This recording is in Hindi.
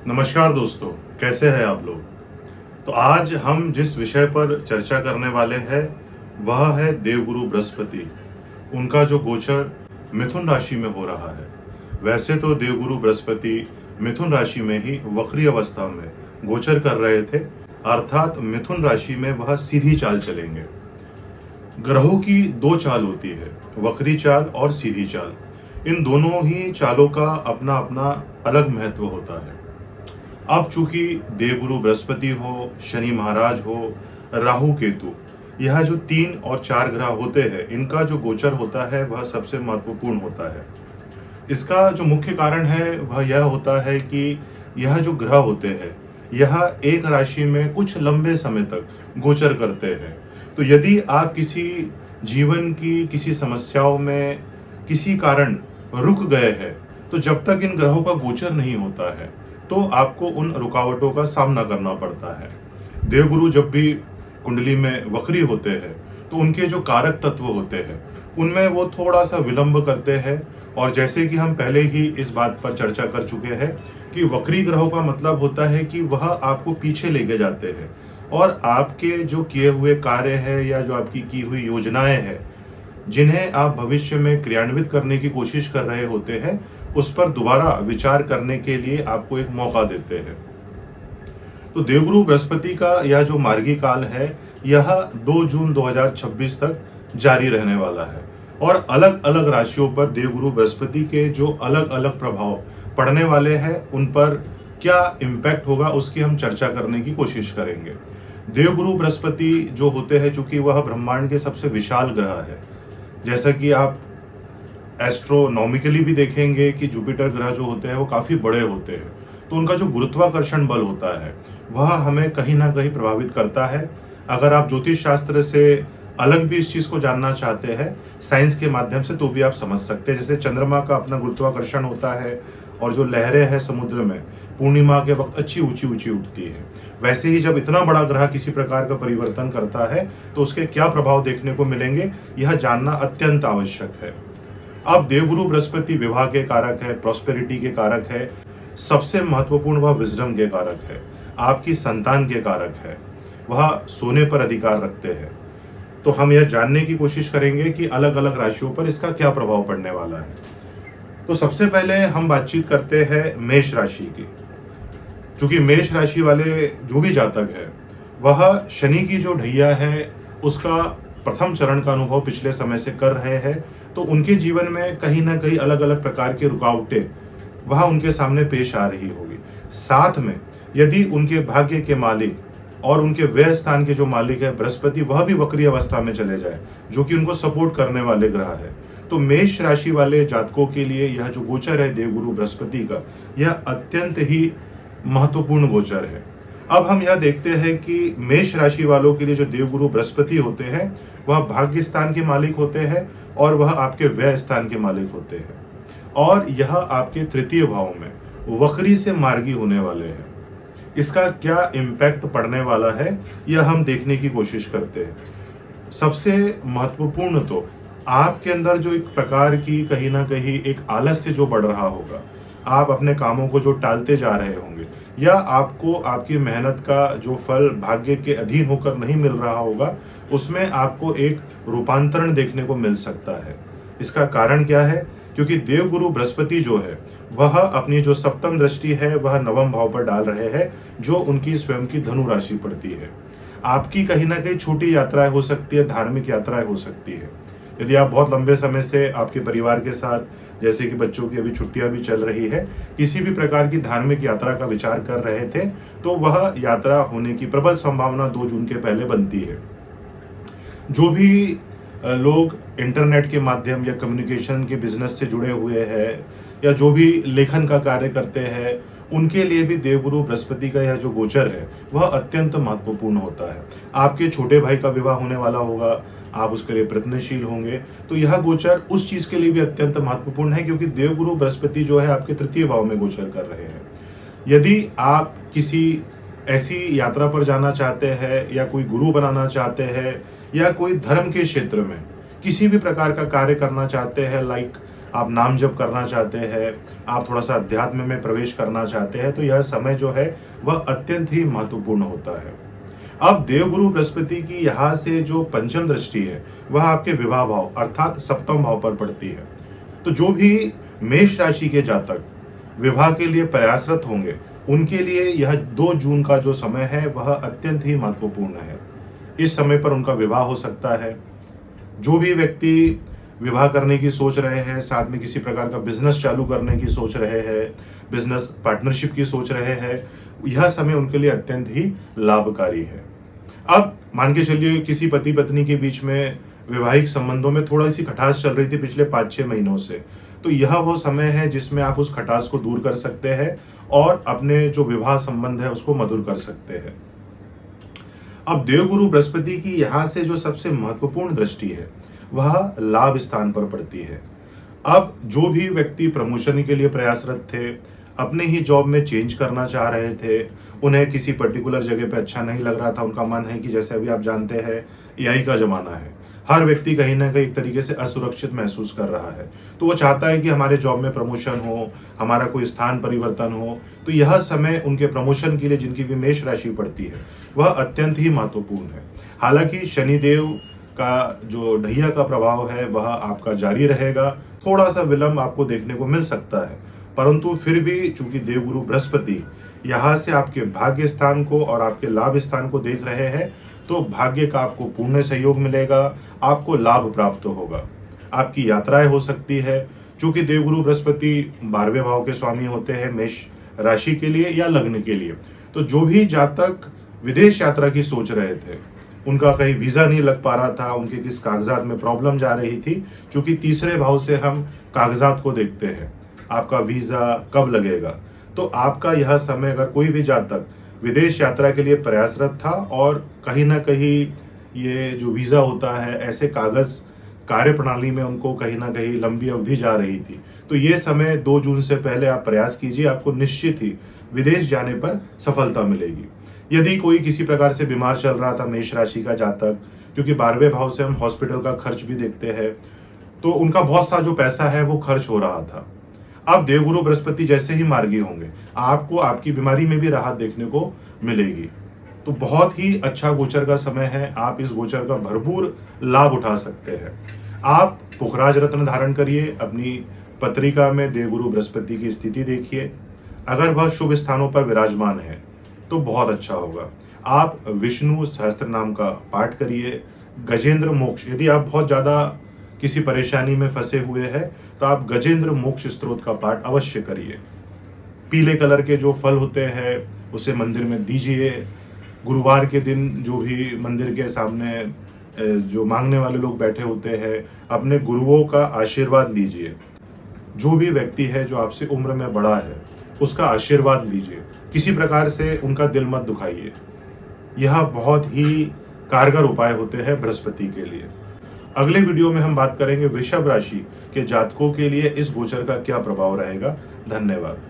नमस्कार दोस्तों, कैसे हैं आप लोग। तो आज हम जिस विषय पर चर्चा करने वाले हैं वह है देवगुरु बृहस्पति। उनका जो गोचर मिथुन राशि में हो रहा है। वैसे तो देवगुरु बृहस्पति मिथुन राशि में ही वक्री अवस्था में गोचर कर रहे थे, अर्थात मिथुन राशि में वह सीधी चाल चलेंगे। ग्रहों की दो चाल होती है, वक्री चाल और सीधी चाल। इन दोनों ही चालों का अपना अपना अलग महत्व होता है। अब चूंकि देवगुरु बृहस्पति हो, शनि महाराज हो, राहु केतु, यह जो 3 और 4 ग्रह होते हैं, इनका जो गोचर होता है वह सबसे महत्वपूर्ण होता है। इसका जो मुख्य कारण है वह यह होता है कि यह जो ग्रह होते हैं, यह एक राशि में कुछ लंबे समय तक गोचर करते हैं। तो यदि आप किसी जीवन की किसी समस्याओं में किसी कारण रुक गए हैं, तो जब तक इन ग्रहों का गोचर नहीं होता है तो आपको उन रुकावटों का सामना करना पड़ता है। देवगुरु जब भी कुंडली में वक्री होते हैं तो उनके जो कारक तत्व होते हैं उनमें वो थोड़ा सा विलंब करते हैं। और जैसे कि हम पहले ही इस बात पर चर्चा कर चुके हैं कि वक्री ग्रहों का मतलब होता है कि वह आपको पीछे लेके जाते हैं और आपके जो किए हुए कार्य है या जो आपकी की हुई योजनाएं हैं, जिन्हें आप भविष्य में क्रियान्वित करने की कोशिश कर रहे होते हैं, उस पर दोबारा विचार करने के लिए आपको एक मौका देते हैं। तो देवगुरु बृहस्पति का यह जो मार्गी काल है, यह 2 जून 2026 तक जारी रहने वाला है। और अलग अलग राशियों पर देवगुरु बृहस्पति के जो अलग अलग प्रभाव पड़ने वाले हैं, उन पर क्या इम्पैक्ट होगा उसकी हम चर्चा करने की कोशिश करेंगे। देवगुरु बृहस्पति जो होते हैं, चूंकि वह ब्रह्मांड के सबसे विशाल ग्रह है, जैसा कि आप एस्ट्रोनॉमिकली भी देखेंगे कि जुपिटर ग्रह जो होते हैं वो काफी बड़े होते हैं, तो उनका जो गुरुत्वाकर्षण बल होता है वह हमें कहीं ना कहीं प्रभावित करता है। अगर आप ज्योतिष शास्त्र से अलग भी इस चीज को जानना चाहते हैं साइंस के माध्यम से, तो भी आप समझ सकते हैं। जैसे चंद्रमा का अपना गुरुत्वाकर्षण होता है और जो लहरें हैं समुद्र में पूर्णिमा के वक्त अच्छी ऊंची ऊंची उठती है, वैसे ही जब इतना बड़ा ग्रह किसी प्रकार का परिवर्तन करता है तो उसके क्या प्रभाव देखने को मिलेंगे, यह जानना अत्यंत आवश्यक है। अब देवगुरु बृहस्पति विवाह के कारक है, प्रॉस्पेरिटी के कारक है, सबसे महत्वपूर्ण वह विजडम के कारक है, आपकी संतान के कारक है, वह सोने पर अधिकार रखते हैं। तो हम यह जानने की कोशिश करेंगे कि अलग अलग राशियों पर इसका क्या प्रभाव पड़ने वाला है। तो सबसे पहले हम बातचीत करते हैं मेष राशि की। चूंकि मेष राशि वाले जो भी जातक है वह शनि की जो ढैया है उसका प्रथम चरण का अनुभव पिछले समय से कर रहे हैं, तो उनके जीवन में कहीं ना कहीं अलग अलग प्रकार की रुकावटें वह उनके सामने पेश आ रही होगी। साथ में यदि उनके भाग्य के मालिक और उनके व्यय स्थान के जो मालिक है बृहस्पति, वह भी वक्री अवस्था में चले जाए, जो कि उनको सपोर्ट करने वाले ग्रह है, तो मेष राशि वाले जातकों के लिए यह जो गोचर है देवगुरु बृहस्पति का, यह अत्यंत ही महत्वपूर्ण गोचर है। अब हम यह देखते हैं कि मेष राशि वालों के लिए जो देवगुरु बृहस्पति होते हैं वह भाग्य स्थान के मालिक होते हैं और वह आपके व्यय स्थान के मालिक होते हैं, और यह आपके तृतीय भाव में वक्री से मार्गी होने वाले हैं। इसका क्या इम्पैक्ट पड़ने वाला है यह हम देखने की कोशिश करते हैं। सबसे महत्वपूर्ण तो आपके अंदर जो एक प्रकार की कहीं ना कहीं एक आलस्य जो बढ़ रहा होगा, आप अपने कामों को जो टालते जा रहे होंगे, या आपको आपकी मेहनत का जो फल भाग्य के अधीन होकर नहीं मिल रहा होगा, उसमें आपको एक रूपांतरण देखने को मिल सकता है। इसका कारण क्या है? क्योंकि देवगुरु बृहस्पति जो है वह अपनी जो सप्तम दृष्टि है वह नवम भाव पर डाल रहे हैं, जो उनकी स्वयं की धनु राशि पड़ती है। आपकी कहीं ना कहीं छोटी यात्राएं हो सकती है, धार्मिक यात्राएं हो सकती है। यदि आप बहुत लंबे समय से आपके परिवार के साथ, जैसे कि बच्चों की अभी छुट्टियां भी चल रही है, किसी भी प्रकार की धार्मिक यात्रा का विचार कर रहे थे, तो वह यात्रा होने की प्रबल संभावना 2 जून के पहले बनती है। जो भी लोग इंटरनेट के माध्यम या कम्युनिकेशन के बिजनेस से जुड़े हुए हैं या जो भी लेखन का कार्य करते हैं, उनके लिए भी देवगुरु बृहस्पति का यह जो गोचर है वह अत्यंत महत्वपूर्ण होता है। आपके छोटे भाई का विवाह होने वाला होगा, आप उसके लिए प्रयत्नशील होंगे, तो यह गोचर उस चीज के लिए भी अत्यंत महत्वपूर्ण है, क्योंकि देवगुरु बृहस्पति जो है आपके तृतीय भाव में गोचर कर रहे हैं। यदि आप किसी ऐसी यात्रा पर जाना चाहते हैं या कोई गुरु बनाना चाहते हैं या कोई धर्म के क्षेत्र में किसी भी प्रकार का कार्य करना चाहते हैं, लाइक आप नाम जप करना चाहते हैं, आप थोड़ा सा अध्यात्म में प्रवेश करना चाहते हैं, तो यह समय जो है वह अत्यंत ही महत्वपूर्ण होता है। अब देवगुरु बृहस्पति की यहाँ से जो पंचम दृष्टि है वह आपके विवाह भाव अर्थात सप्तम भाव पर पड़ती है। तो जो भी मेष राशि के जातक विवाह के लिए प्रयासरत होंगे उनके लिए यह 2 जून का जो समय है वह अत्यंत ही महत्वपूर्ण है। इस समय पर उनका विवाह हो सकता है। जो भी व्यक्ति विवाह करने की सोच रहे हैं, साथ में किसी प्रकार का बिजनेस चालू करने की सोच रहे हैं, बिजनेस पार्टनरशिप की सोच रहे हैं, यह समय उनके लिए अत्यंत ही लाभकारी है। अब मान के चलिए किसी पति पत्नी के बीच में वैवाहिक संबंधों में थोड़ी सी खटास चल रही थी पिछले 5-6 महीनों से, तो यह वो समय है जिसमें आप उस खटास को दूर कर सकते हैं और अपने जो विवाह संबंध है उसको मधुर कर सकते हैं। अब देवगुरु बृहस्पति की यहाँ से जो सबसे महत्वपूर्ण दृष्टि है वह लाभ स्थान पर पड़ती है। अब जो भी व्यक्ति प्रमोशन के लिए प्रयासरत थे, अपने ही जॉब में चेंज करना चाह रहे थे, उन्हें किसी पर्टिकुलर जगह पे अच्छा नहीं लग रहा था, उनका मन है कि जैसे अभी आप जानते हैं एआई का जमाना है, हर व्यक्ति कहीं ना कहीं एक तरीके से असुरक्षित महसूस कर रहा है, तो वो चाहता है कि हमारे जॉब में प्रमोशन हो, हमारा कोई स्थान परिवर्तन हो। तो यह समय उनके प्रमोशन के लिए जिनकी भी मेष राशि पड़ती है वह अत्यंत ही महत्वपूर्ण है। हालांकि शनिदेव का जो ढैया का प्रभाव है वह आपका जारी रहेगा, थोड़ा सा विलंब आपको देखने को मिल सकता है, परंतु फिर भी चूंकि देवगुरु बृहस्पति यहाँ से आपके भाग्य स्थान को और आपके लाभ स्थान को देख रहे हैं, तो भाग्य का आपको पूर्ण सहयोग मिलेगा, आपको लाभ प्राप्त होगा, आपकी यात्राएं हो सकती है। चूंकि देवगुरु बृहस्पति 12वें भाव के स्वामी होते हैं मेष राशि के लिए या लग्न के लिए, तो जो भी जातक विदेश यात्रा की सोच रहे थे, उनका कहीं वीजा नहीं लग पा रहा था, उनके किस कागजात में प्रॉब्लम जा रही थी, क्योंकि तीसरे भाव से हम कागजात को देखते हैं, आपका वीजा कब लगेगा। तो आपका यह समय अगर कोई भी जातक विदेश यात्रा के लिए प्रयासरत था और कहीं ना कहीं ये जो वीजा होता है ऐसे कागज कार्य प्रणाली में उनको कहीं ना कहीं लंबी अवधि जा रही थी, तो ये समय 2 जून से पहले आप प्रयास कीजिए, आपको निश्चित ही विदेश जाने पर सफलता मिलेगी। यदि कोई किसी प्रकार से बीमार चल रहा था मेष राशि का जातक, क्योंकि 12वें भाव से हम हॉस्पिटल का खर्च भी देखते हैं, तो उनका बहुत सा जो पैसा है वो खर्च हो रहा था। अब देवगुरु बृहस्पति जैसे ही मार्गी होंगे, आपको आपकी बीमारी में भी राहत देखने को मिलेगी। तो बहुत ही अच्छा गोचर का समय है, आप इस गोचर का भरपूर लाभ उठा सकते हैं। आप पुखराज रत्न धारण करिए, अपनी पत्रिका में देवगुरु बृहस्पति की स्थिति देखिए, अगर वह शुभ स्थानों पर विराजमान है तो बहुत अच्छा होगा। आप विष्णु सहस्त्र नाम का पाठ करिए। गजेंद्र मोक्ष, यदि आप बहुत ज्यादा किसी परेशानी में फंसे हुए हैं तो आप गजेंद्र मोक्ष स्तोत्र का पाठ अवश्य करिए। पीले कलर के जो फल होते हैं उसे मंदिर में दीजिए। गुरुवार के दिन जो भी मंदिर के सामने जो मांगने वाले लोग बैठे होते हैं, अपने गुरुओं का आशीर्वाद लीजिए। जो भी व्यक्ति है जो आपसे उम्र में बड़ा है उसका आशीर्वाद लीजिए, किसी प्रकार से उनका दिल मत दुखाइए। यह बहुत ही कारगर उपाय होते हैं बृहस्पति के लिए। अगले वीडियो में हम बात करेंगे वृषभ राशि के जातकों के लिए इस गोचर का क्या प्रभाव रहेगा। धन्यवाद।